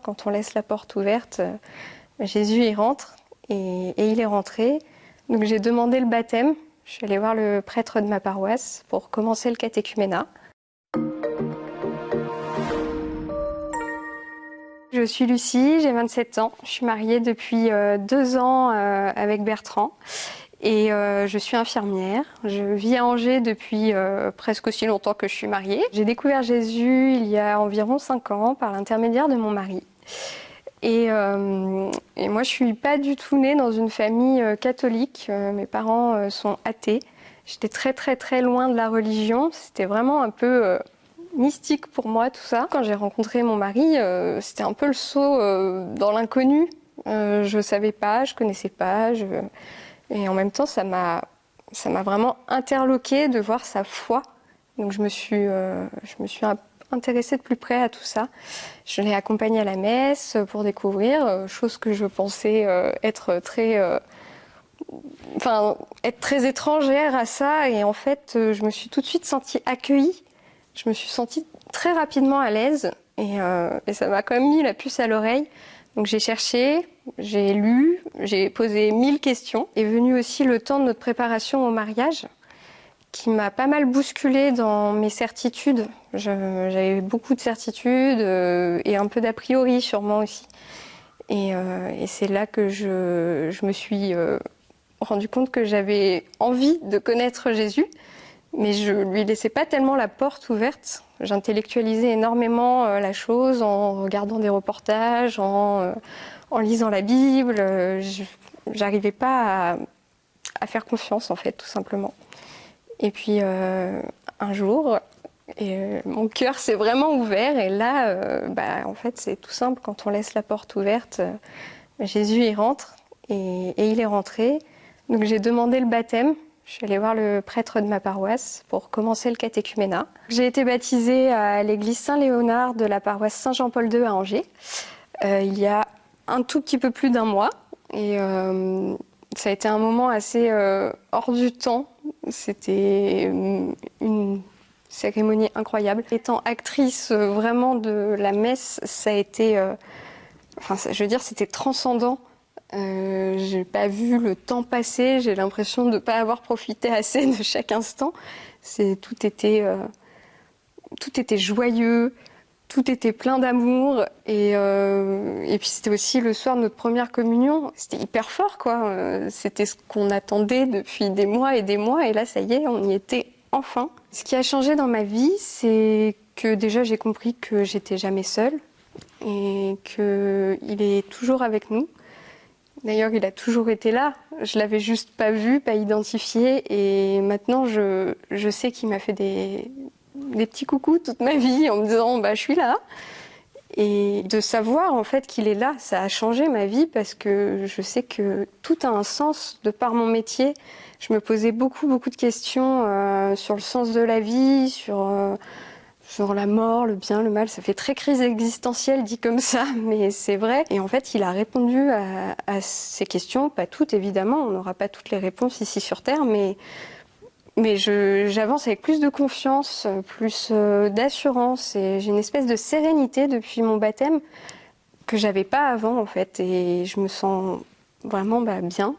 quand on laisse la porte ouverte, Jésus y rentre et il est rentré. Donc j'ai demandé le baptême, je suis allée voir le prêtre de ma paroisse pour commencer le catéchuménat. Je suis Lucie, j'ai 27 ans, je suis mariée depuis 2 ans avec Bertrand et je suis infirmière. Je vis à Angers depuis presque aussi longtemps que je suis mariée. J'ai découvert Jésus il y a environ 5 ans par l'intermédiaire de mon mari. Et moi, je suis pas du tout née dans une famille catholique. Mes parents sont athées. J'étais très loin de la religion. C'était vraiment un peu mystique pour moi, tout ça. Quand j'ai rencontré mon mari, c'était un peu le saut dans l'inconnu. Je savais pas, je connaissais pas. Et en même temps, ça m'a vraiment interloquée de voir sa foi. Donc je me suis intéressée de plus près à tout ça. Je l'ai accompagné à la messe pour découvrir, chose que je pensais être très étrangère à ça. Et en fait, je me suis tout de suite sentie accueillie. Je me suis sentie très rapidement à l'aise et ça m'a quand même mis la puce à l'oreille. Donc j'ai cherché, j'ai lu, j'ai posé 1000 questions. Est venu aussi le temps de notre préparation au mariage, qui m'a pas mal bousculée dans mes certitudes. J'avais beaucoup de certitudes et un peu d'a priori sûrement aussi. Et c'est là que je me suis rendu compte que j'avais envie de connaître Jésus, mais je lui laissais pas tellement la porte ouverte. J'intellectualisais énormément la chose en regardant des reportages, en lisant la Bible. J'arrivais pas à faire confiance en fait, tout simplement. Et puis un jour, mon cœur s'est vraiment ouvert et là, en fait, c'est tout simple. Quand on laisse la porte ouverte, Jésus y rentre et il est rentré. Donc j'ai demandé le baptême. Je suis allée voir le prêtre de ma paroisse pour commencer le catéchuménat. J'ai été baptisée à l'église Saint-Léonard de la paroisse Saint-Jean-Paul II à Angers il y a un tout petit peu plus d'1 mois. Et ça a été un moment assez hors du temps. C'était une cérémonie incroyable. Étant actrice vraiment de la messe, ça a été... c'était transcendant. J'ai pas vu le temps passer, j'ai l'impression de ne pas avoir profité assez de chaque instant. Tout était joyeux, tout était plein d'amour et puis c'était aussi le soir de notre première communion. C'était hyper fort, quoi. C'était ce qu'on attendait depuis des mois et là, ça y est, on y était enfin. Ce qui a changé dans ma vie, c'est que déjà j'ai compris que j'étais jamais seule et qu'il est toujours avec nous. D'ailleurs, il a toujours été là. Je l'avais juste pas vu, pas identifié. Et maintenant, je sais qu'il m'a fait des petits coucous toute ma vie en me disant je suis là. Et de savoir en fait qu'il est là, ça a changé ma vie parce que je sais que tout a un sens de par mon métier. Je me posais beaucoup de questions sur le sens de la vie, sur la mort, le bien, le mal. Ça fait très crise existentielle dit comme ça, mais c'est vrai. Et en fait, il a répondu à ces questions, pas toutes évidemment, on n'aura pas toutes les réponses ici sur Terre, mais j'avance avec plus de confiance, plus d'assurance et j'ai une espèce de sérénité depuis mon baptême que j'avais pas avant en fait et je me sens vraiment bien.